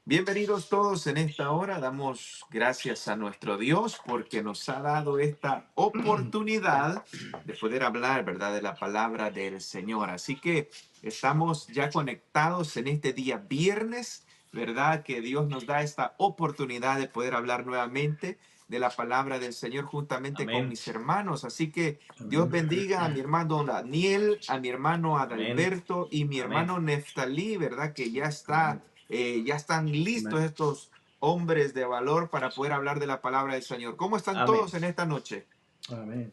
Bienvenidos todos en esta hora. Damos gracias a nuestro Dios porque nos ha dado esta oportunidad de poder hablar, ¿verdad?, de la palabra del Señor. Así que estamos ya conectados en este día viernes, ¿verdad? Que Dios nos da esta oportunidad de poder hablar nuevamente de la palabra del Señor juntamente con Amén. mis hermanos. Así que Dios Amén. bendiga a mi hermano Daniel, a mi hermano Amén. Adalberto y mi Amén. hermano Neftalí, ¿verdad? Que ya está Amén. ya están listos Amén. estos hombres de valor para poder hablar de la palabra del Señor. ¿Cómo están Amén. todos en esta noche? Amén.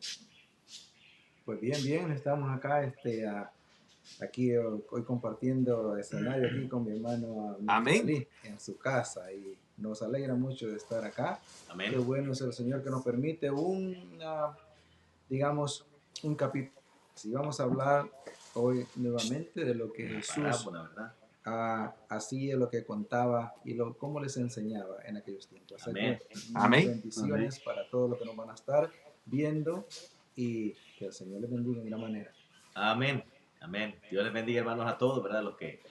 Pues bien, estamos acá, aquí hoy compartiendo escenario aquí con mi hermano Amén. Neftalí en su casa y nos alegra mucho de estar acá. Qué Amén. bueno es el Señor que nos permite digamos, un capítulo. Si vamos a hablar hoy nuevamente de lo que Una Jesús parábola, ¿verdad? hacía, lo que contaba y cómo les enseñaba en aquellos tiempos. Así Amén. que Amén. bendiciones para todos los que nos van a estar viendo y que el Señor les bendiga en gran manera. Amén. Amén. Dios les bendiga, hermanos, a todos, ¿verdad? Los que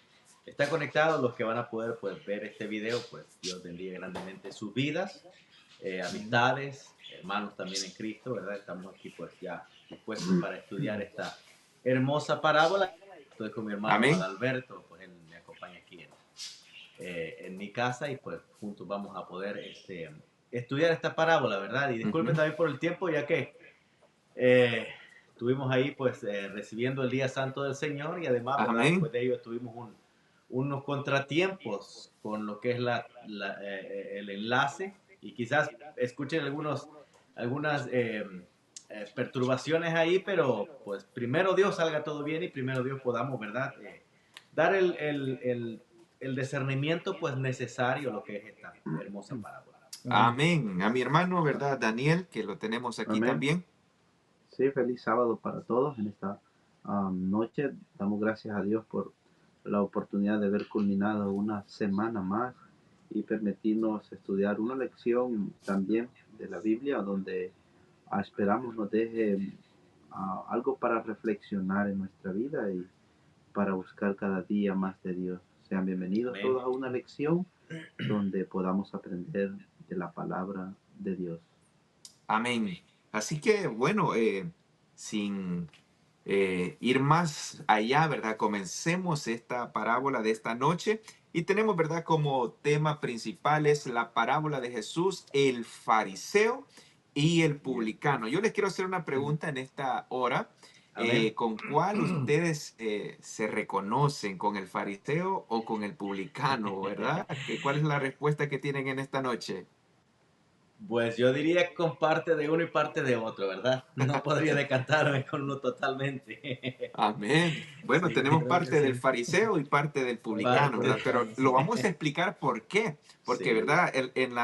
están conectados, los que van a poder pues, ver este video, pues Dios bendiga grandemente sus vidas, amistades, hermanos también en Cristo, ¿verdad? Estamos aquí pues ya dispuestos para estudiar esta hermosa parábola. Estoy con mi hermano Amén. Adalberto, pues él me acompaña aquí en mi casa y pues juntos vamos a poder estudiar esta parábola, ¿verdad? Y disculpen Ujú. también por el tiempo, ya que eh, estuvimos ahí pues recibiendo el Día Santo del Señor y además, ¿verdad? Amén. Después de ello tuvimos unos contratiempos con lo que es el enlace y quizás escuchen algunas perturbaciones ahí, pero pues primero Dios salga todo bien y primero Dios podamos, ¿verdad? Dar el discernimiento pues necesario a lo que es esta hermosa parábola. Amén. Amén. A mi hermano, ¿verdad? Daniel, que lo tenemos aquí Amén. también. Sí, feliz sábado para todos en esta noche. Damos gracias a Dios por la oportunidad de haber culminado una semana más y permitirnos estudiar una lección también de la Biblia donde esperamos nos deje algo para reflexionar en nuestra vida y para buscar cada día más de Dios. Sean bienvenidos Amén. todos a una lección donde podamos aprender de la palabra de Dios. Amén. Así que, bueno, sin ir más allá, ¿verdad? Comencemos esta parábola de esta noche y tenemos, ¿verdad? Como tema principal es la parábola de Jesús, el fariseo y el publicano. Yo les quiero hacer una pregunta en esta hora. Amén. ¿Con cuál ustedes se reconocen? ¿Con el fariseo o con el publicano, verdad? ¿Cuál es la respuesta que tienen en esta noche? Pues yo diría que con parte de uno y parte de otro, ¿verdad? No podría decantarme con uno totalmente. Amén. Bueno, Sí, tenemos Creo que parte del sí. fariseo y parte del El del publicano, ¿verdad? parte. Pero publicano, lo sí. vamos a explicar por qué. Porque, Sí, ¿verdad? En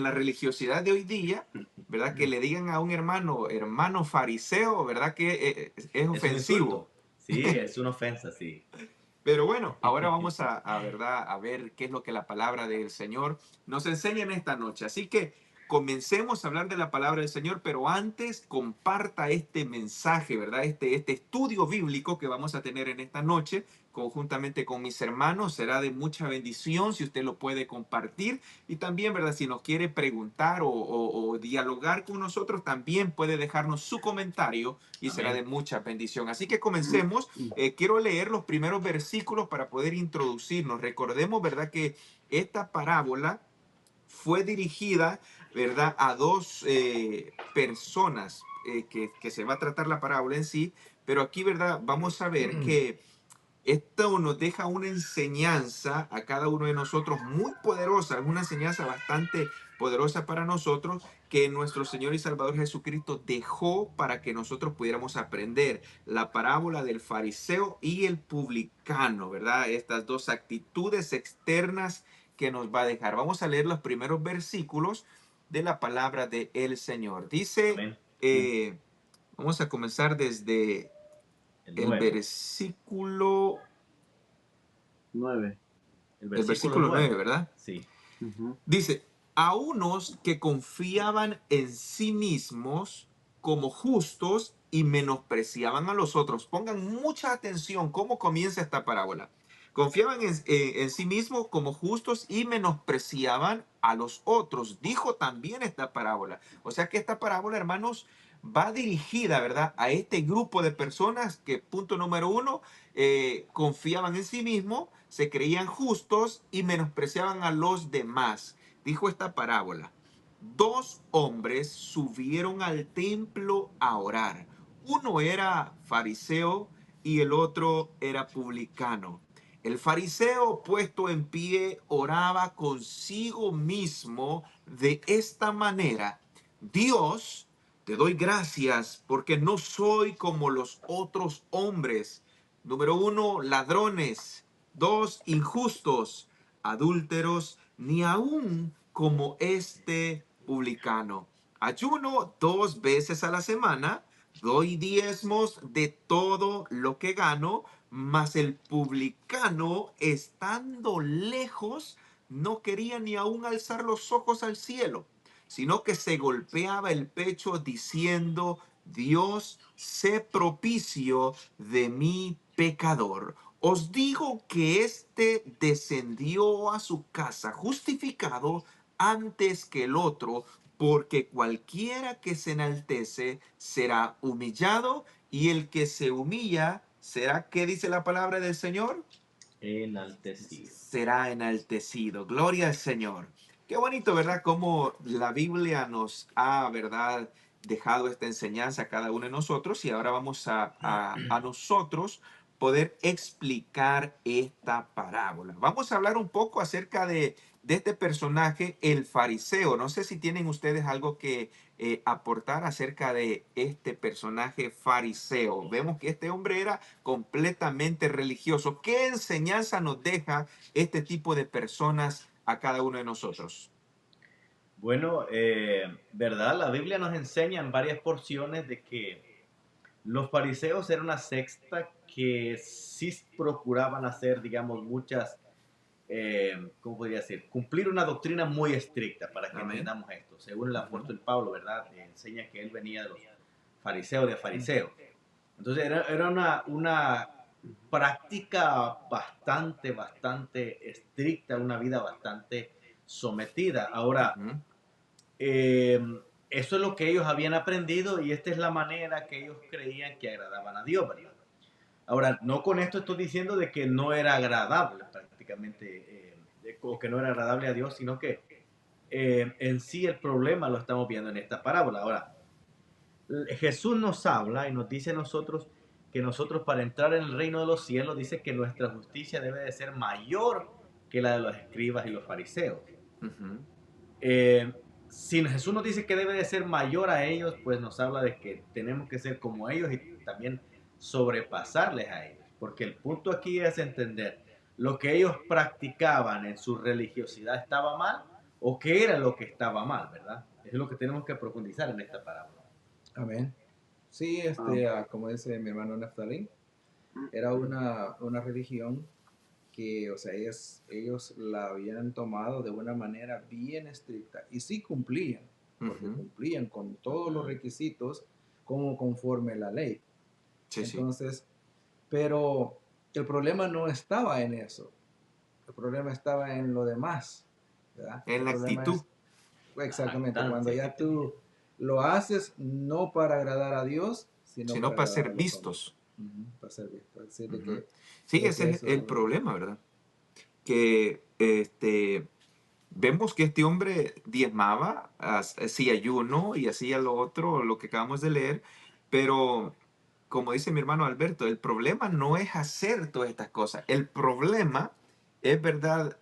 la religiosidad de hoy día, ¿verdad? Que le digan a un hermano, hermano fariseo, ¿verdad? Que es es un ofensivo. insulto. Sí, es una ofensa, sí. Pero bueno, ahora vamos ¿verdad? A ver qué es lo que la palabra del Señor nos enseña en esta noche. Así que comencemos a hablar de la palabra del Señor, pero antes comparta este mensaje, ¿verdad? Este estudio bíblico que vamos a tener en esta noche conjuntamente con mis hermanos. Será de mucha bendición si usted lo puede compartir. Y también, ¿verdad? Si nos quiere preguntar o dialogar con nosotros, también puede dejarnos su comentario y será Amén. de mucha bendición. Así que comencemos. Quiero leer los primeros versículos para poder introducirnos. Recordemos, ¿verdad? Que esta parábola fue dirigida, ¿verdad? A dos personas que se va a tratar la parábola en sí, pero aquí, ¿verdad? Vamos a ver que esto nos deja una enseñanza a cada uno de nosotros muy poderosa, es una enseñanza bastante poderosa para nosotros que nuestro Señor y Salvador Jesucristo dejó para que nosotros pudiéramos aprender. La parábola del fariseo y el publicano, ¿verdad? Estas dos actitudes externas que nos va a dejar. Vamos a leer los primeros versículos de la palabra del Señor. Dice, Amén. eh, vamos a comenzar desde El el 9. versículo, 9. El el versículo versículo 9, 9. ¿verdad? Sí. Ujú. Dice, a unos que confiaban en sí mismos como justos y menospreciaban a los otros. Pongan mucha atención cómo comienza esta parábola. Confiaban en sí mismos como justos y menospreciaban a los otros. Dijo también esta parábola. O sea que esta parábola, hermanos, va dirigida, ¿verdad?, a este grupo de personas que, punto número uno, confiaban en sí mismos, se creían justos y menospreciaban a los demás. Dijo esta parábola: dos hombres subieron al templo a orar. Uno era fariseo y el otro era publicano. El fariseo, puesto en pie, oraba consigo mismo de esta manera: Dios, te doy gracias porque no soy como los otros hombres. Número uno, ladrones. Dos, injustos, adúlteros, ni aún como este publicano. Ayuno 2 veces a la semana, doy diezmos de todo lo que gano, mas el publicano, estando lejos, no quería ni aún alzar los ojos al cielo, sino que se golpeaba el pecho diciendo: Dios, sé propicio de mi pecador. Os digo que éste descendió a su casa justificado antes que el otro, porque cualquiera que se enaltece será humillado, y el que se humilla será, ¿qué dice la palabra del Señor? Enaltecido. Será enaltecido. Gloria al Señor. Qué bonito, ¿verdad? Cómo la Biblia nos ha, ¿verdad?, dejado esta enseñanza a cada uno de nosotros, y ahora vamos a nosotros poder explicar esta parábola. Vamos a hablar un poco acerca de este personaje, el fariseo. No sé si tienen ustedes algo que aportar acerca de este personaje fariseo. Vemos que este hombre era completamente religioso. ¿Qué enseñanza nos deja este tipo de personas a cada uno de nosotros? Bueno, ¿verdad? La Biblia nos enseña en varias porciones de que los fariseos eran una secta que sí procuraban hacer, digamos, muchas, ¿cómo podría decir? Cumplir una doctrina muy estricta para que Amén. entendamos esto. Según el Ujú. apóstol Pablo, ¿verdad? Enseña que él venía de los fariseos de fariseos. Entonces era una práctica bastante estricta, una vida bastante sometida. Ahora, Ujú. eh, eso es lo que ellos habían aprendido y esta es la manera que ellos creían que agradaban a Dios, ¿verdad? Ahora, no con esto estoy diciendo de que no era agradable prácticamente, o que no era agradable a Dios, sino que en sí el problema lo estamos viendo en esta parábola. Ahora, Jesús nos habla y nos dice a nosotros que nosotros para entrar en el reino de los cielos dice que nuestra justicia debe de ser mayor que la de los escribas y los fariseos. Ujú. Eh, si Jesús nos dice que debe de ser mayor a ellos, pues nos habla de que tenemos que ser como ellos y también sobrepasarles a ellos. Porque el punto aquí es entender lo que ellos practicaban en su religiosidad estaba mal o qué era lo que estaba mal, ¿verdad? Es lo que tenemos que profundizar en esta parábola. Amén. Sí, como dice mi hermano Neftalí, era una religión que, o sea, ellos la habían tomado de una manera bien estricta y sí cumplían, porque Ujú. cumplían con todos los requisitos como conforme la ley. Sí, sí. Entonces, pero el problema no estaba en eso, el problema estaba en lo demás, ¿verdad? En El la problema actitud, es La exactamente cuando jactancia que ya tú tenían. lo haces no para agradar a Dios, sino sino para para agradar ser a los hombres. vistos. Ujú, para ser visto, decir Ujú. Sí, de ese que es eso el no es. problema, ¿verdad? Que vemos que este hombre diezmaba, hacía ayuno y hacía lo otro, lo que acabamos de leer, pero como dice mi hermano Alberto, el problema no es hacer todas estas cosas, el problema es, ¿verdad?,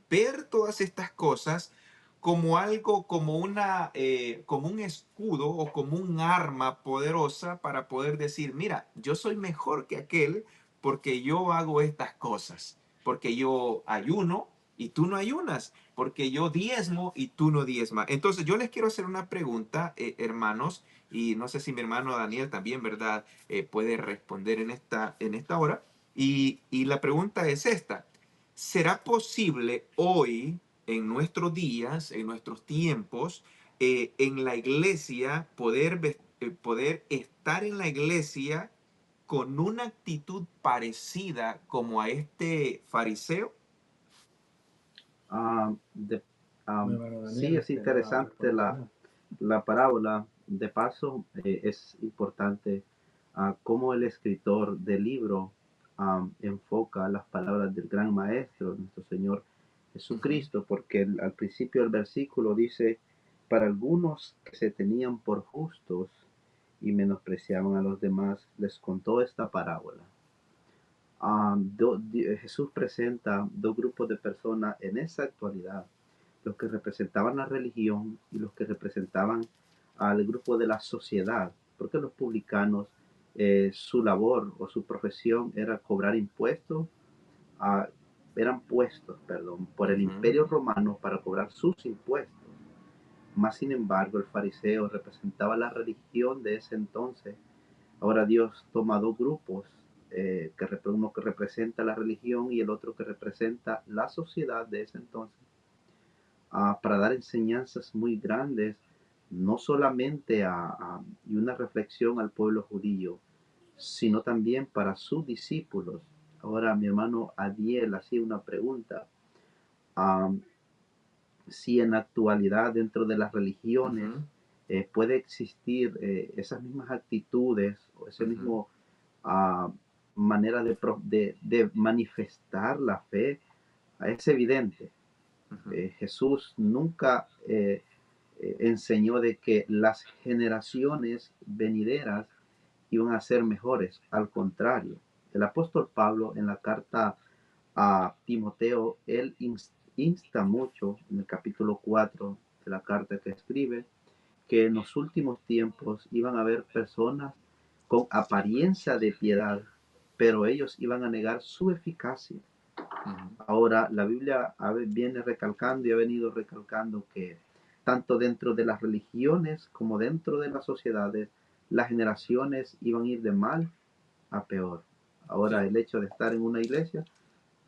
ver todas estas cosas como algo, como un escudo o como un arma poderosa para poder decir: mira, yo soy mejor que aquel porque yo hago estas cosas, porque yo ayuno y tú no ayunas, porque yo diezmo y tú no diezmas. Entonces yo les quiero hacer una pregunta, hermanos, y no sé si mi hermano Daniel también, ¿verdad?, puede responder en esta hora. Y la pregunta es esta: ¿será posible hoy, en nuestros días, en nuestros tiempos, en la iglesia, poder estar en la iglesia con una actitud parecida como a este fariseo? Ah, de- Mi hermano sí, Daniel es le va a interesante responder también. la parábola. De paso, es importante cómo el escritor del libro enfoca las palabras del gran maestro, nuestro Señor Ujú, Jesucristo, porque al principio del versículo dice, para algunos que se tenían por justos y menospreciaban a los demás, les contó esta parábola. Jesús presenta dos grupos de personas en esa actualidad, los que representaban la religión y los que representaban al grupo de la sociedad, porque los publicanos, su labor o su profesión era cobrar impuestos, ah, eran puestos, perdón, por el ujú, imperio romano para cobrar sus impuestos. Más sin embargo, el fariseo representaba la religión de ese entonces. Ahora Dios toma dos grupos, uno que representa la religión y el otro que representa la sociedad de ese entonces, para dar enseñanzas muy grandes, no solamente y una reflexión al pueblo judío, sino también para sus discípulos. Ahora mi hermano Adiel hacía una pregunta, um, si en la actualidad dentro de las religiones ujú, puede existir esas mismas actitudes o ese ujú, mismo ah, manera de manifestar la fe. Es evidente. ujú. Jesús nunca enseñó de que las generaciones venideras iban a ser mejores. Al contrario, el apóstol Pablo en la carta a Timoteo, él insta mucho en el capítulo 4 de la carta que escribe, que en los últimos tiempos iban a haber personas con apariencia de piedad, pero ellos iban a negar su eficacia. Ujú. Ahora, la Biblia viene recalcando y ha venido recalcando que tanto dentro de las religiones como dentro de las sociedades, las generaciones iban a ir de mal a peor. Ahora, Sí. el hecho de estar en una iglesia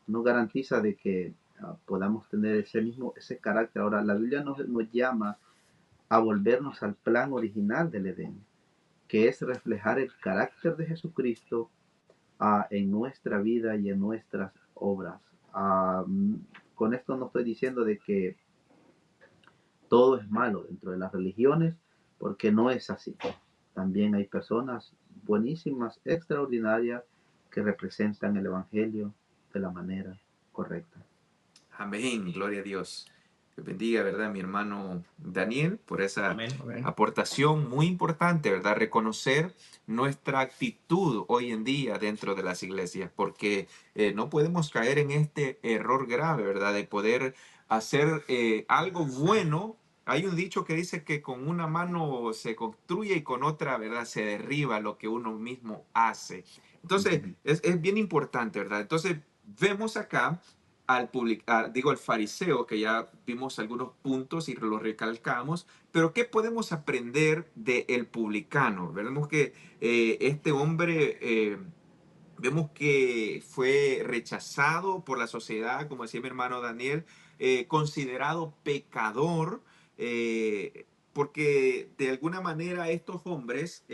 no garantiza de que podamos tener ese carácter. Ahora, la Biblia nos llama a volvernos al plan original del Edén, que es reflejar el carácter de Jesucristo en nuestra vida y en nuestras obras. Ah, con esto no estoy diciendo de que todo es malo dentro de las religiones, porque no es así. También hay personas buenísimas, extraordinarias, que representan el Evangelio de la manera correcta. Amén, gloria a Dios. Que bendiga, ¿verdad? Mi hermano Daniel, por esa Amén. Amén. aportación muy importante, ¿verdad? Reconocer nuestra actitud hoy en día dentro de las iglesias, porque no podemos caer en este error grave, ¿verdad? De poder hacer algo bueno. Hay un dicho que dice que con una mano se construye y con otra, ¿verdad? Se derriba lo que uno mismo hace. Entonces, Ujú. es bien importante, ¿verdad? Entonces, vemos acá digo, al fariseo, que ya vimos algunos puntos y los recalcamos, pero ¿qué podemos aprender del publicano? Vemos que este hombre, vemos que fue rechazado por la sociedad, como decía mi hermano Daniel, considerado pecador, porque de alguna manera estos hombres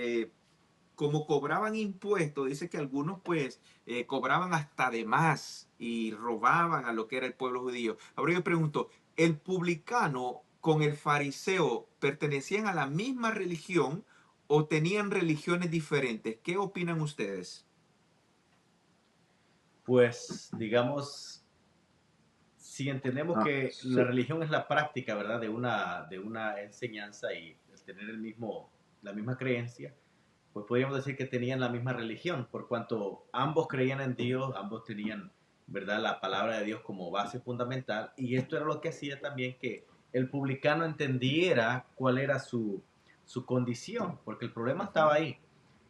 como cobraban impuestos, dice que algunos pues cobraban hasta de más y robaban a lo que era el pueblo judío. Ahora yo pregunto, ¿el publicano con el fariseo pertenecían a la misma religión o tenían religiones diferentes? ¿Qué opinan ustedes? Pues, digamos, si entendemos que la Sí, religión es la práctica, ¿verdad? De una enseñanza y el tener la misma creencia, pues podríamos decir que tenían la misma religión, por cuanto ambos creían en Dios, ambos tenían, ¿verdad?, la palabra de Dios como base fundamental, y esto era lo que hacía también que el publicano entendiera cuál era su condición, porque el problema estaba ahí,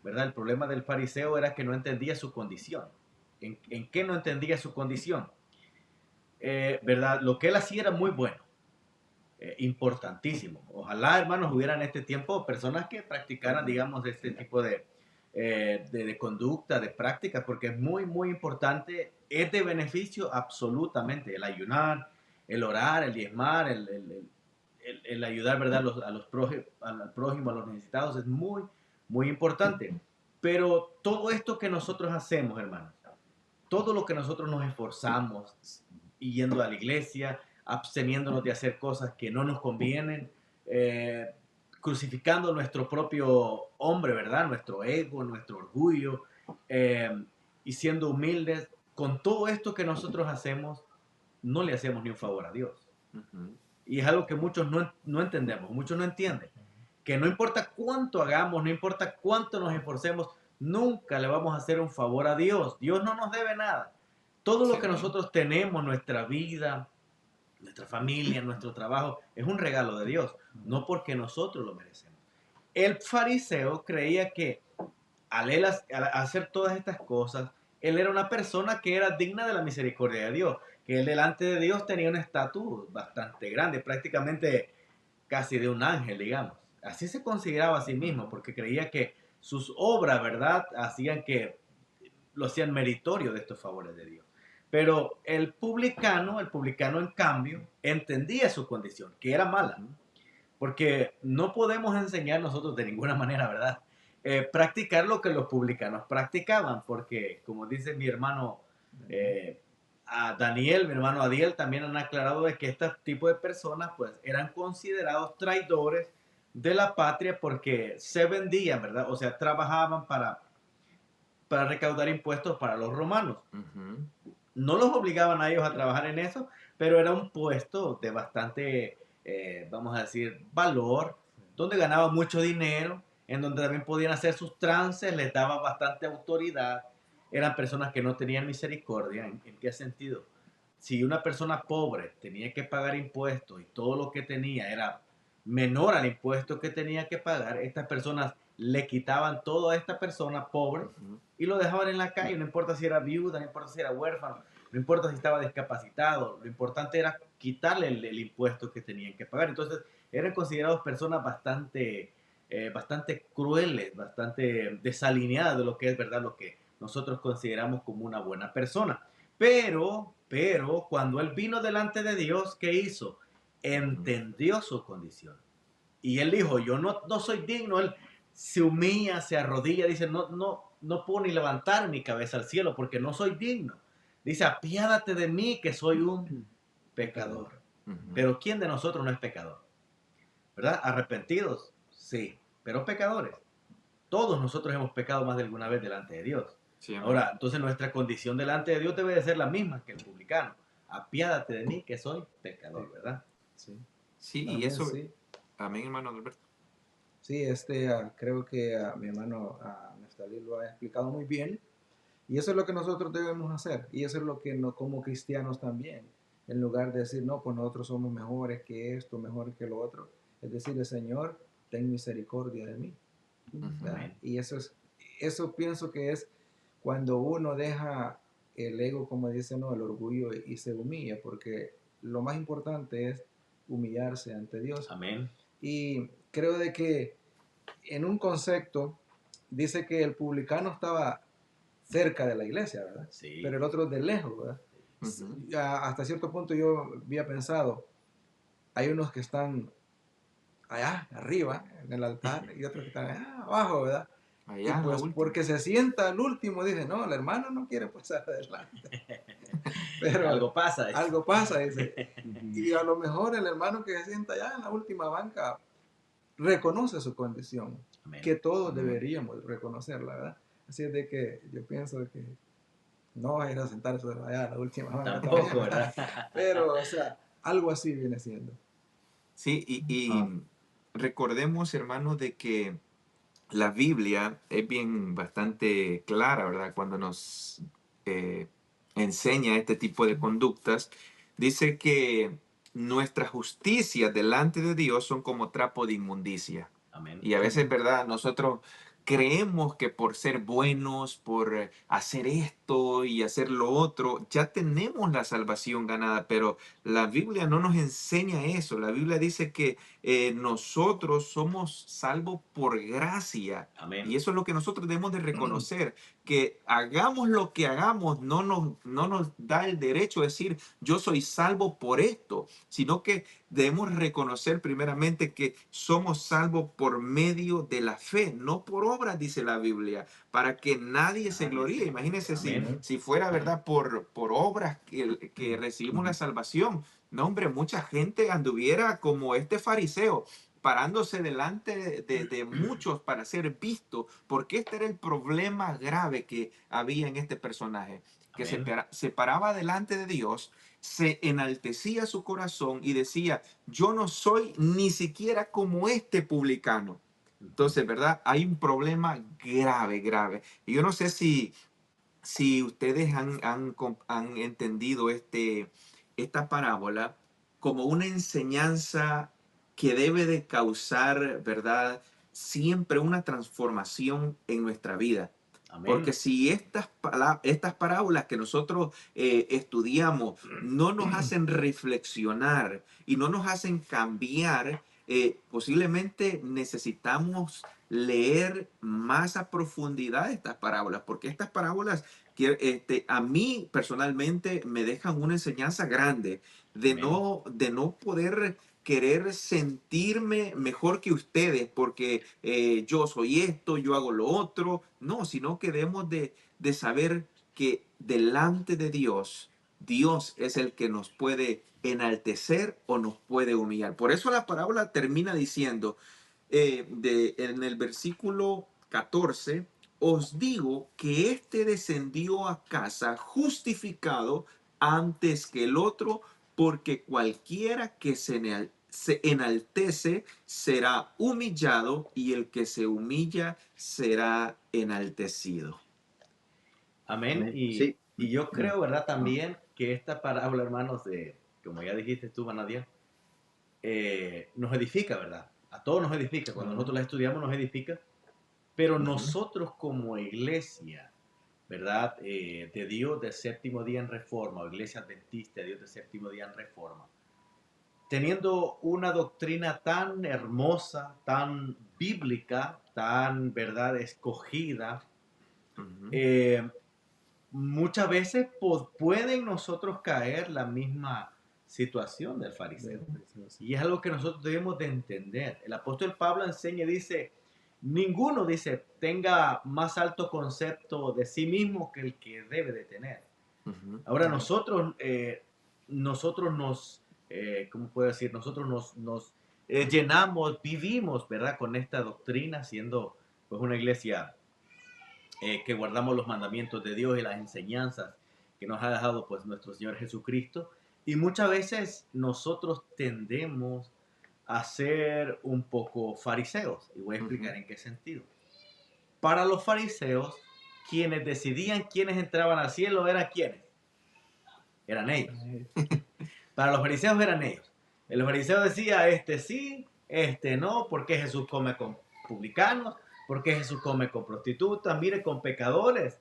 ¿verdad? El problema del fariseo era que no entendía su condición. ¿En qué no entendía su condición? ¿Verdad? Lo que él hacía era muy bueno, importantísimo. Ojalá, hermanos, hubieran en este tiempo personas que practicaran, digamos, este tipo de conducta, de prácticas, porque es muy, muy importante. Es de beneficio absolutamente el ayunar, el orar, el diezmar, el ayudar, ¿verdad?, al prójimo, a los necesitados, es muy, muy importante. Pero todo esto que nosotros hacemos, hermanos, todo lo que nosotros nos esforzamos, yendo a la iglesia, absteniéndonos de hacer cosas que no nos convienen, eh, crucificando nuestro propio hombre, ¿verdad? Nuestro ego, nuestro orgullo, y siendo humildes, con todo esto que nosotros hacemos, no le hacemos ni un favor a Dios. Ujú. Y es algo que muchos no entendemos, muchos no entienden. Que no importa cuánto hagamos, no importa cuánto nos esforcemos, nunca le vamos a hacer un favor a Dios. Dios no nos debe nada. Todo lo Sí. que nosotros tenemos, nuestra vida, nuestra familia, nuestro trabajo, es un regalo de Dios, no porque nosotros lo merecemos. El fariseo creía que al hacer todas estas cosas, él era una persona que era digna de la misericordia de Dios, que él delante de Dios tenía un estatus bastante grande, prácticamente casi de un ángel, digamos. Así se consideraba a sí mismo, porque creía que sus obras, ¿verdad?, hacían que lo hacían meritorio de estos favores de Dios. Pero el publicano en cambio, entendía su condición, que era mala, porque no podemos enseñar nosotros de ninguna manera, ¿verdad? Practicar lo que los publicanos practicaban, porque como dice mi hermano a Daniel, mi hermano Adiel, también han aclarado de que este tipo de personas pues eran considerados traidores de la patria porque se vendían, ¿verdad? O sea, trabajaban para recaudar impuestos para los romanos. Ujú. No los obligaban a ellos a trabajar en eso, pero era un puesto de bastante, vamos a decir, valor, donde ganaban mucho dinero, en donde también podían hacer sus trances, les daba bastante autoridad. Eran personas que no tenían misericordia. ¿En qué sentido? Si una persona pobre tenía que pagar impuestos y todo lo que tenía era menor al impuesto que tenía que pagar, estas personas le quitaban todo a esta persona pobre Ujú. y lo dejaban en la calle, no importa si era viuda, no importa si era huérfano, no importa si estaba discapacitado, lo importante era quitarle el impuesto que tenían que pagar. Entonces eran considerados personas bastante crueles, bastante desalineadas de lo que es verdad, lo que nosotros consideramos como una buena persona. Pero, cuando él vino delante de Dios, ¿qué hizo? Entendió su condición. Y él dijo, yo no soy digno. Él se humilla, se arrodilla, dice, no puedo ni levantar mi cabeza al cielo porque no soy digno. Dice, apiádate de mí que soy un pecador. Ujú. Pero ¿quién de nosotros no es pecador? ¿Verdad? Arrepentidos, sí, pero pecadores. Todos nosotros hemos pecado más de alguna vez delante de Dios. Sí, amén. Ahora, entonces nuestra condición delante de Dios debe de ser la misma que el publicano. Apiádate de mí que soy pecador, ¿verdad? Sí, Sí, y también eso, sí. amén, hermano Alberto. Sí, creo que mi hermano Neftalí lo ha explicado muy bien. Y eso es lo que nosotros debemos hacer. Y eso es lo que como cristianos también. En lugar de decir, no, pues nosotros somos mejores que esto, mejores que lo otro. Es decir, Señor, ten misericordia de mí. ¿Verdad? Amén. Y eso pienso que es cuando uno deja el ego, como dicen, ¿no? El orgullo y se humilla. Porque lo más importante es humillarse ante Dios. Amén. Y creo de que en un concepto dice que el publicano estaba cerca de la iglesia, ¿verdad? Sí. Pero el otro de lejos, ¿verdad? Ujú. Hasta cierto punto yo había pensado, hay unos que están allá arriba en el altar y otros que están allá abajo, ¿verdad? Y Allá, en la pues última. porque se sienta al último, dice, no, el hermano no quiere pasar adelante. Pero Algo pasa. algo pasa, dice. Y a lo mejor el hermano que se sienta allá en la última banca reconoce su condición, Amén. que todos Amén. deberíamos reconocerla, ¿verdad? Así es de que yo pienso que no va a ir a sentarse allá a la última banca Tampoco, también, ¿verdad? pero, o sea, algo así viene siendo. Sí, y Ah, recordemos, hermano, de que la Biblia es bien bastante clara, ¿verdad? Cuando nos eh, enseña este tipo de conductas, dice que nuestra justicia delante de Dios son como trapo de inmundicia. Amén. Y a veces, ¿verdad? Nosotros creemos que por ser buenos, por hacer esto, esto y hacer lo otro, ya tenemos la salvación ganada, pero la Biblia no nos enseña eso. La Biblia dice que nosotros somos salvos por gracia. Amén. Y eso es lo que nosotros debemos de reconocer, que hagamos lo que hagamos, no nos da el derecho a decir yo soy salvo por esto, sino que debemos reconocer primeramente que somos salvos por medio de la fe, no por obras, dice la Biblia, para que nadie se gloríe. Imagínense Amén. si fuera verdad por obras que recibimos la salvación. No, hombre, mucha gente anduviera como este fariseo, parándose delante de muchos para ser visto, porque este era el problema grave que había en este personaje, que Amén. se paraba delante de Dios, se enaltecía su corazón y decía, yo no soy ni siquiera como este publicano. Entonces, ¿verdad? Hay un problema grave, grave. Y yo no sé si ustedes han entendido esta parábola como una enseñanza que debe de causar, ¿verdad? Siempre una transformación en nuestra vida. Porque Amén. si estas parábolas que nosotros estudiamos no nos hacen reflexionar y no nos hacen cambiar, posiblemente necesitamos leer más a profundidad estas parábolas, porque estas parábolas a mí personalmente me dejan una enseñanza grande Amén. de no poder querer sentirme mejor que ustedes porque yo soy esto, yo hago lo otro. No, sino que debemos de saber que delante de Dios, Dios es el que nos puede enaltecer o nos puede humillar. Por eso la parábola termina diciendo en el versículo 14, os digo que éste descendió a casa justificado antes que el otro, porque cualquiera que se enaltece será humillado y el que se humilla será enaltecido. Amén. Amén. Sí. Y yo creo, ¿verdad? Ah, También que esta parábola, hermanos, como ya dijiste tú, Manadia, nos edifica, ¿verdad? A todos nos edifica. Cuando nosotros la estudiamos nos edifica. Pero nosotros como iglesia, ¿verdad? De Dios del séptimo día en reforma, o iglesia adventista de Dios del séptimo día en reforma, teniendo una doctrina tan hermosa, tan bíblica, tan, ¿verdad? Escogida, Ujú. muchas veces pueden nosotros caer la misma situación del fariseo. Y es algo que nosotros debemos de entender. El apóstol Pablo enseña y dice, ninguno, dice, tenga más alto concepto de sí mismo que el que debe de tener. Ujú. Ahora nosotros nos, ¿cómo puedo decir? Nosotros nos llenamos, vivimos, ¿verdad? Con esta doctrina, siendo pues una iglesia que guardamos los mandamientos de Dios y las enseñanzas que nos ha dejado pues nuestro Señor Jesucristo. Y muchas veces nosotros tendemos a ser un poco fariseos. Y voy a explicar en qué sentido. Para los fariseos, quienes decidían quiénes entraban al cielo eran quienes. Eran ellos. Para los fariseos eran ellos. El fariseo decía, este sí, este no, porque Jesús come con publicanos, porque Jesús come con prostitutas, mire, con pecadores.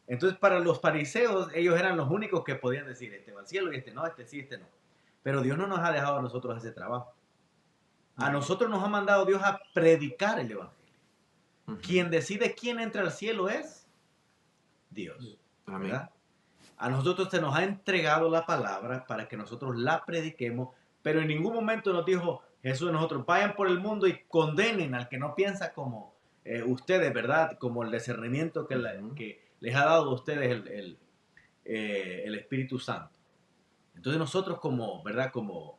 Entonces, para los fariseos, ellos eran los únicos que podían decir, este va al cielo y este no, este sí, este no. Pero Dios no nos ha dejado a nosotros ese trabajo. A nosotros nos ha mandado Dios a predicar el Evangelio. Quien decide quién entra al cielo es Dios. Amén. ¿Verdad? A nosotros se nos ha entregado la palabra para que nosotros la prediquemos, pero en ningún momento nos dijo Jesús a nosotros, vayan por el mundo y condenen al que no piensa como ustedes, ¿verdad? Como el discernimiento que les ha dado a ustedes el Espíritu Santo. Entonces nosotros como, ¿verdad? Como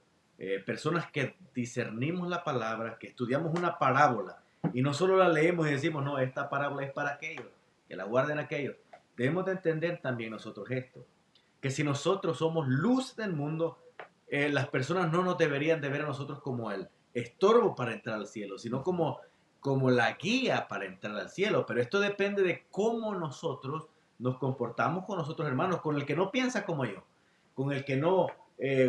personas que discernimos la palabra, que estudiamos una parábola y no solo la leemos y decimos, no, esta parábola es para aquellos, que la guarden aquellos. Debemos de entender también nosotros esto, que si nosotros somos luz del mundo, las personas no nos deberían de ver a nosotros como el estorbo para entrar al cielo, sino como la guía para entrar al cielo. Pero esto depende de cómo nosotros nos comportamos con nosotros hermanos, con el que no piensa como yo, con el que no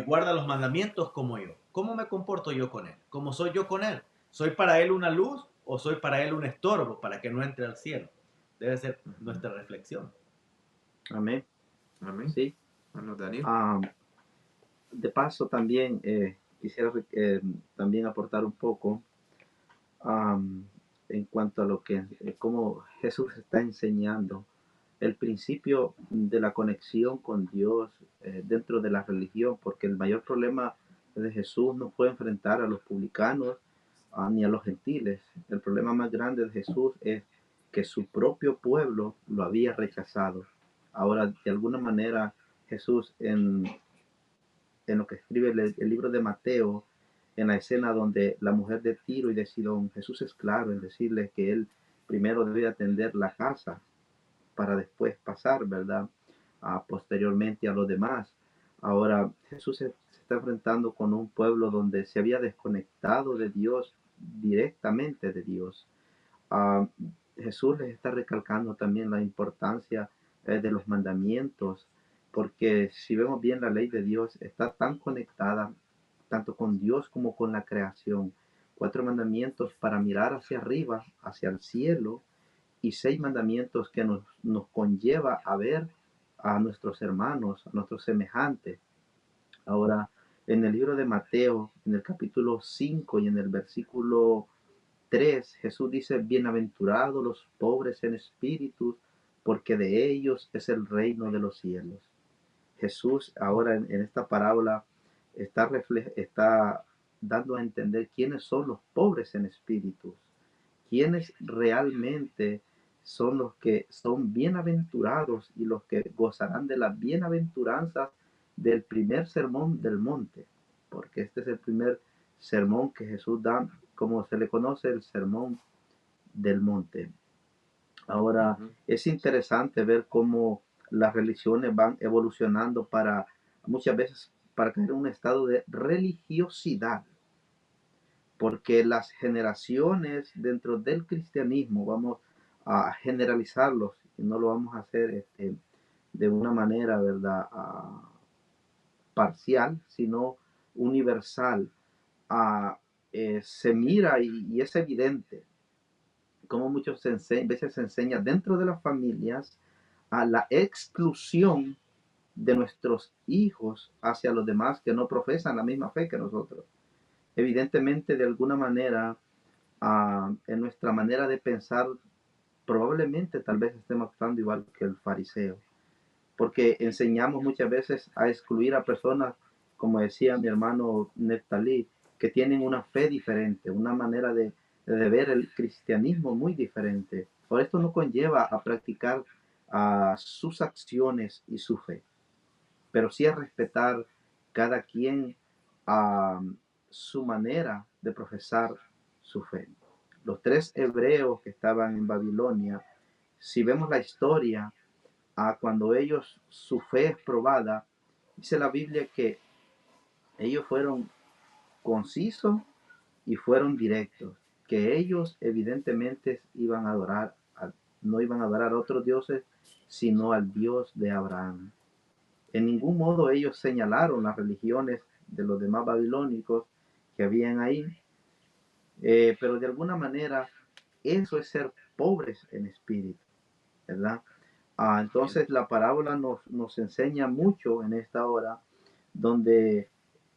guarda los mandamientos como yo. ¿Cómo me comporto yo con él? ¿Cómo soy yo con él? ¿Soy para él una luz o soy para él un estorbo para que no entre al cielo? Debe ser nuestra reflexión. Amén. Amén. Sí. Hermano Daniel. Ah, de paso también quisiera también aportar un poco am, en cuanto a lo que cómo Jesús está enseñando el principio de la conexión con Dios dentro de la religión, porque el mayor problema de Jesús no fue enfrentar a los publicanos ni a los gentiles. El problema más grande de Jesús es que su propio pueblo lo había rechazado. Ahora, de alguna manera, Jesús en lo que escribe el libro de Mateo, en la escena donde la mujer de Tiro y de Sidón, Jesús es claro en decirle que él primero debe atender la casa para después pasar, ¿verdad? Posteriormente a los demás. Ahora, Jesús se está enfrentando con un pueblo donde se había desconectado de Dios, directamente de Dios. Ah, Jesús les está recalcando también la importancia de los mandamientos, porque si vemos bien la ley de Dios está tan conectada tanto con Dios como con la creación. 4 mandamientos para mirar hacia arriba, hacia el cielo, y 6 mandamientos que nos conlleva a ver a nuestros hermanos, a nuestros semejantes. Ahora, en el libro de Mateo, en el capítulo 5 y en el versículo 3, Jesús dice, bienaventurados los pobres en espíritu, porque de ellos es el reino de los cielos. Jesús ahora en esta parábola está dando a entender quiénes son los pobres en espíritu, quiénes realmente son los que son bienaventurados y los que gozarán de las bienaventuranzas del primer sermón del monte, porque este es el primer sermón que Jesús da, como se le conoce, el sermón del monte. Ahora, es interesante ver cómo las religiones van evolucionando para muchas veces para caer en un estado de religiosidad, porque las generaciones dentro del cristianismo, vamos a generalizarlos y no lo vamos a hacer de una manera, ¿verdad? Parcial, sino universal. Se mira y es evidente como muchas veces se enseña dentro de las familias a la exclusión de nuestros hijos hacia los demás que no profesan la misma fe que nosotros. Evidentemente, de alguna manera, en nuestra manera de pensar, probablemente tal vez estemos actuando igual que el fariseo, porque enseñamos muchas veces a excluir a personas, como decía mi hermano Neftalí, que tienen una fe diferente, una manera de ver el cristianismo muy diferente. Por esto no conlleva a practicar sus acciones y su fe, pero sí a respetar cada quien a su manera de profesar su fe. Los 3 hebreos que estaban en Babilonia, si vemos la historia, cuando ellos, su fe es probada, dice la Biblia que ellos fueron concisos y fueron directos, que ellos evidentemente iban a adorar, no iban a adorar a otros dioses, sino al Dios de Abraham. En ningún modo ellos señalaron las religiones de los demás babilónicos que habían ahí, pero de alguna manera eso es ser pobres en espíritu, ¿verdad? Entonces la parábola nos enseña mucho en esta hora, donde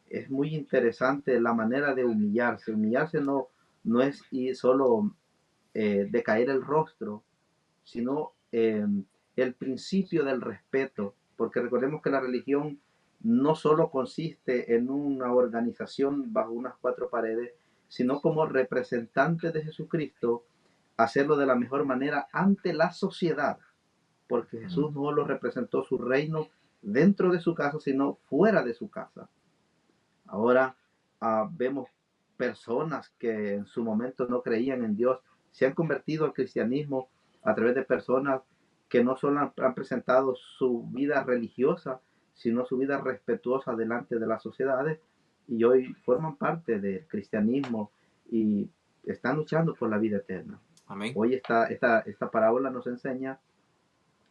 es muy interesante la manera de humillarse. Humillarse no es ir solo decaer el rostro, sino el principio del respeto, porque recordemos que la religión no solo consiste en una organización bajo unas 4 paredes, sino como representante de Jesucristo, hacerlo de la mejor manera ante la sociedad, porque Jesús no lo representó su reino dentro de su casa, sino fuera de su casa. Ahora vemos personas que en su momento no creían en Dios, se han convertido al cristianismo a través de personas que no solo han presentado su vida religiosa, sino su vida respetuosa delante de las sociedades, y hoy forman parte del cristianismo y están luchando por la vida eterna. Amén. Hoy esta parábola nos enseña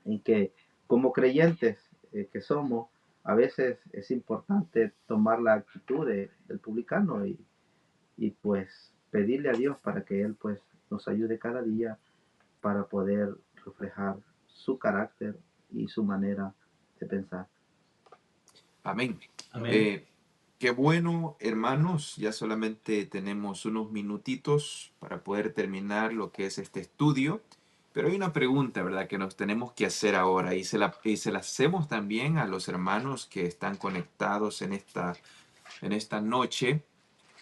en que como creyentes que somos, a veces es importante tomar la actitud del publicano y pues pedirle a Dios para que Él pues nos ayude cada día para poder reflejar su carácter y su manera de pensar. Amén. Amén. Qué bueno, hermanos. Ya solamente tenemos unos minutitos para poder terminar lo que es este estudio. Pero hay una pregunta, ¿verdad?, que nos tenemos que hacer ahora y se la hacemos también a los hermanos que están conectados en esta noche.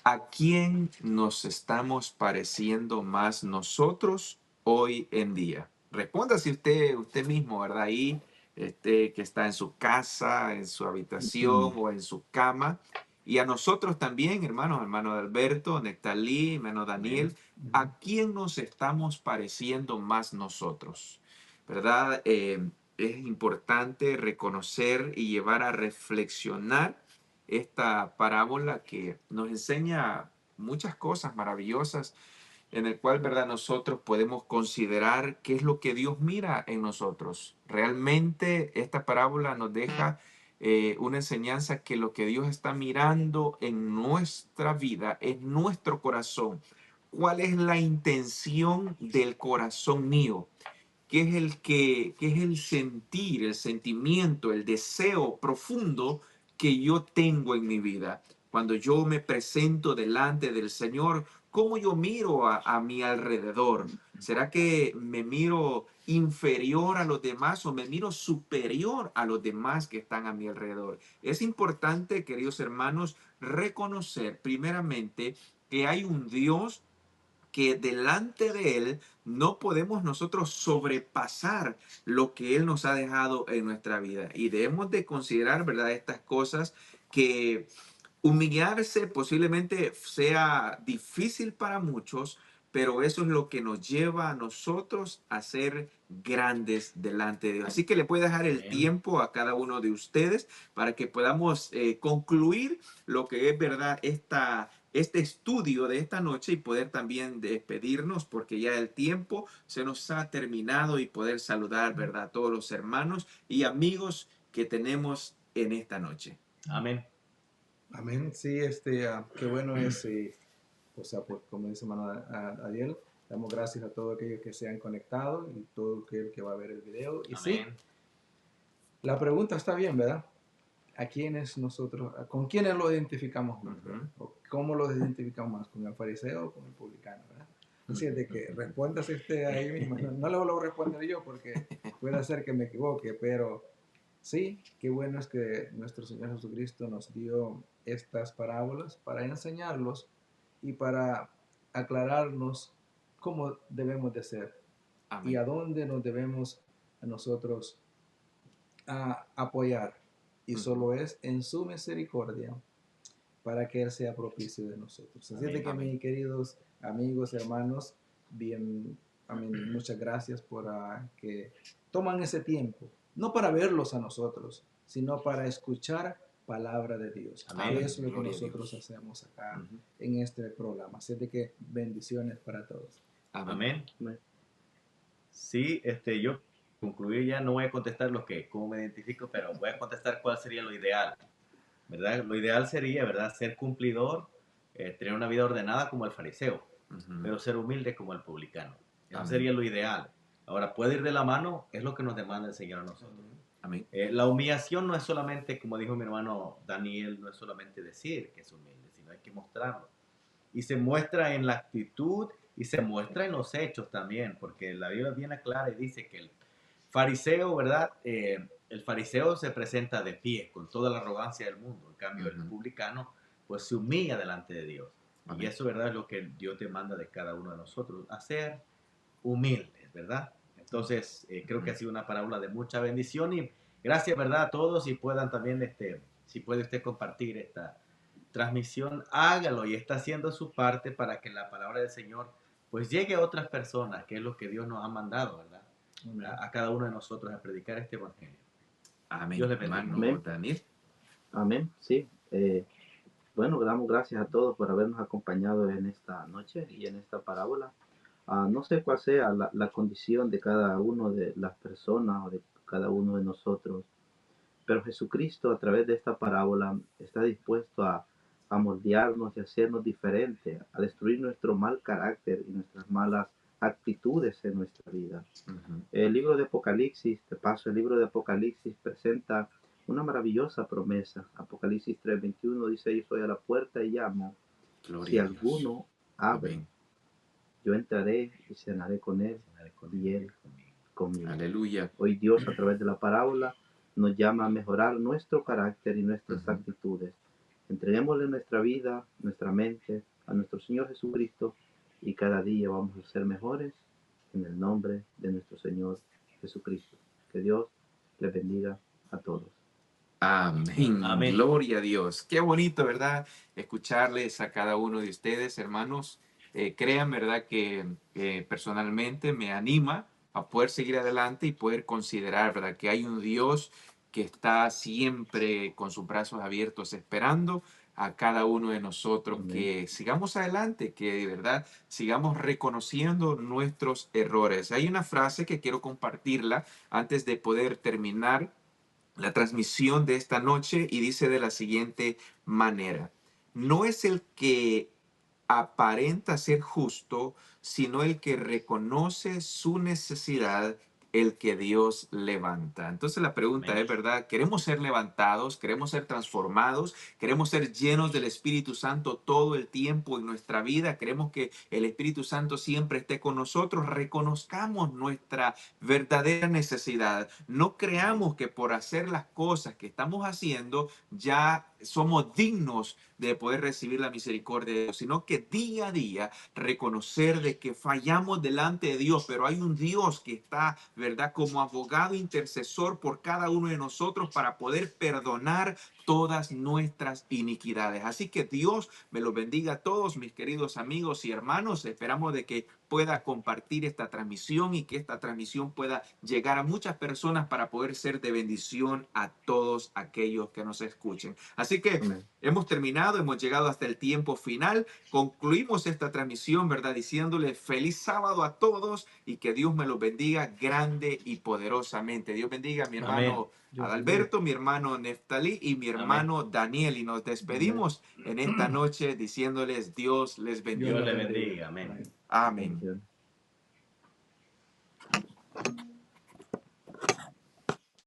¿A quién nos estamos pareciendo más nosotros hoy en día? Respóndase usted mismo, ¿verdad? Ahí, que está en su casa, en su habitación o en su cama. Y a nosotros también, hermanos, hermano Alberto, Nectalí, hermano Daniel, ¿a quién nos estamos pareciendo más nosotros? ¿Verdad? Es importante reconocer y llevar a reflexionar esta parábola que nos enseña muchas cosas maravillosas en el cual, ¿verdad?, nosotros podemos considerar qué es lo que Dios mira en nosotros. Realmente esta parábola nos deja una enseñanza que lo que Dios está mirando en nuestra vida es nuestro corazón. ¿Cuál es la intención del corazón mío? ¿Qué es el sentir, el sentimiento, el deseo profundo que yo tengo en mi vida? Cuando yo me presento delante del Señor, ¿cómo yo miro a mi alrededor? ¿Será que me miro inferior a los demás o me miro superior a los demás que están a mi alrededor? Es importante, queridos hermanos, reconocer primeramente que hay un Dios que delante de Él no podemos nosotros sobrepasar lo que Él nos ha dejado en nuestra vida. Y debemos de considerar, ¿verdad?, estas cosas que humillarse posiblemente sea difícil para muchos, pero eso es lo que nos lleva a nosotros a ser grandes delante de Dios. Así que le puedo dejar el Amén. tiempo a cada uno de ustedes para que podamos concluir lo que es verdad este estudio de esta noche y poder también despedirnos porque ya el tiempo se nos ha terminado y poder saludar, ¿verdad?, a todos los hermanos y amigos que tenemos en esta noche. Amén. Amén. Sí, qué bueno es, o sea, pues como dice hermano Adiel, damos gracias a todos aquellos que se han conectado y todo aquel que va a ver el video. Y sí, Amén. la pregunta está bien, ¿verdad? ¿A quiénes nosotros, con quiénes lo identificamos más? ¿Verdad? ¿O cómo lo identificamos más? ¿Con el fariseo o con el publicano? ¿Verdad? Así es de que respondas ahí mismo. No lo voy a responder yo porque puede ser que me equivoque, pero sí, qué bueno es que nuestro Señor Jesucristo nos dio estas parábolas para enseñarlos y para aclararnos cómo debemos de ser y Amén. a dónde nos debemos a nosotros apoyar. Y solo es en su misericordia para que Él sea propicio de nosotros. Así es de que, Amén. mis queridos amigos, hermanos, bien, amén, muchas gracias por que toman ese tiempo, no para verlos a nosotros, sino para escuchar palabra de Dios. Amén. Que es lo que Gloria a nosotros Dios. hacemos acá Ujú. en este programa. Así es de que bendiciones para todos. Amén. Amén. Sí, yo concluí ya, no voy a contestar cómo me identifico, pero voy a contestar cuál sería lo ideal, ¿verdad? Lo ideal sería, ¿verdad?, ser cumplidor, tener una vida ordenada como el fariseo, Ujú. pero ser humilde como el publicano. Eso Amén. sería lo ideal. Ahora, puede ir de la mano, es lo que nos demanda el Señor a nosotros. Amén. La humillación no es solamente, como dijo mi hermano Daniel, no es solamente decir que es humilde, sino hay que mostrarlo. Y se muestra en la actitud y se muestra en los hechos también, porque la Biblia es bien clara y dice que el fariseo, ¿verdad? El fariseo se presenta de pie, con toda la arrogancia del mundo. En cambio, el Ujú. publicano, pues se humilla delante de Dios. Y Amén. eso, ¿verdad?, es lo que Dios demanda de cada uno de nosotros, hacer humildes, ¿verdad? Entonces, creo que ha sido una parábola de mucha bendición y gracias, ¿verdad?, a todos y puedan también, si puede usted compartir esta transmisión, hágalo y está haciendo su parte para que la palabra del Señor pues llegue a otras personas, que es lo que Dios nos ha mandado, ¿verdad? Amén. A cada uno de nosotros a predicar este evangelio. Amén. Dios les bendiga. Hermano Amén. Daniel. Amén. Sí. Bueno, damos gracias a todos por habernos acompañado en esta noche y en esta parábola. No sé cuál sea la condición de cada uno de las personas o de cada uno de nosotros, pero Jesucristo a través de esta parábola está dispuesto a moldearnos y hacernos diferentes, a destruir nuestro mal carácter y nuestras malas actitudes en nuestra vida. Ujú. El libro de Apocalipsis, de paso, el libro de Apocalipsis presenta una maravillosa promesa. Apocalipsis 3:21 dice: yo soy a la puerta y llamo. Si Gloria a Dios. alguno abre, Amén. yo entraré y cenaré con él Cenaré con y él conmigo. conmigo. Aleluya. Hoy Dios, a través de la parábola, nos llama a mejorar nuestro carácter y nuestras Ujú. actitudes. Entreguémosle nuestra vida, nuestra mente a nuestro Señor Jesucristo, y cada día vamos a ser mejores en el nombre de nuestro Señor Jesucristo. Que Dios les bendiga a todos. Amén. Amén. Gloria a Dios. Qué bonito, ¿verdad? Escucharles a cada uno de ustedes, hermanos. Crean, ¿verdad? Que personalmente me anima a poder seguir adelante y poder considerar, ¿verdad? Que hay un Dios que está siempre con sus brazos abiertos esperando a cada uno de nosotros Amén. que sigamos adelante, que de verdad sigamos reconociendo nuestros errores. Hay una frase que quiero compartirla antes de poder terminar la transmisión de esta noche y dice de la siguiente manera: no es el que aparenta ser justo, sino el que reconoce su necesidad, el que Dios levanta. Entonces la pregunta Amén. es, ¿verdad? ¿Queremos ser levantados? ¿Queremos ser transformados? ¿Queremos ser llenos del Espíritu Santo todo el tiempo en nuestra vida? ¿Queremos que el Espíritu Santo siempre esté con nosotros? Reconozcamos nuestra verdadera necesidad. No creamos que por hacer las cosas que estamos haciendo ya somos dignos de poder recibir la misericordia de Dios, sino que día a día reconocer de que fallamos delante de Dios, pero hay un Dios que está, ¿verdad?, como abogado intercesor por cada uno de nosotros para poder perdonar todas nuestras iniquidades. Así que Dios me los bendiga a todos, mis queridos amigos y hermanos. Esperamos de que pueda compartir esta transmisión y que esta transmisión pueda llegar a muchas personas para poder ser de bendición a todos aquellos que nos escuchen. Así que Amén. hemos terminado, hemos llegado hasta el tiempo final. Concluimos esta transmisión, ¿verdad? Diciéndole feliz sábado a todos y que Dios me los bendiga grande y poderosamente. Dios bendiga a mi Amén. hermano Dios Adalberto, mi hermano Neftalí y mi Amén. hermano Daniel. Y nos despedimos en esta noche diciéndoles Dios les bendiga. Dios los le bendiga. Amén. Amén. Amén. Bendiciones.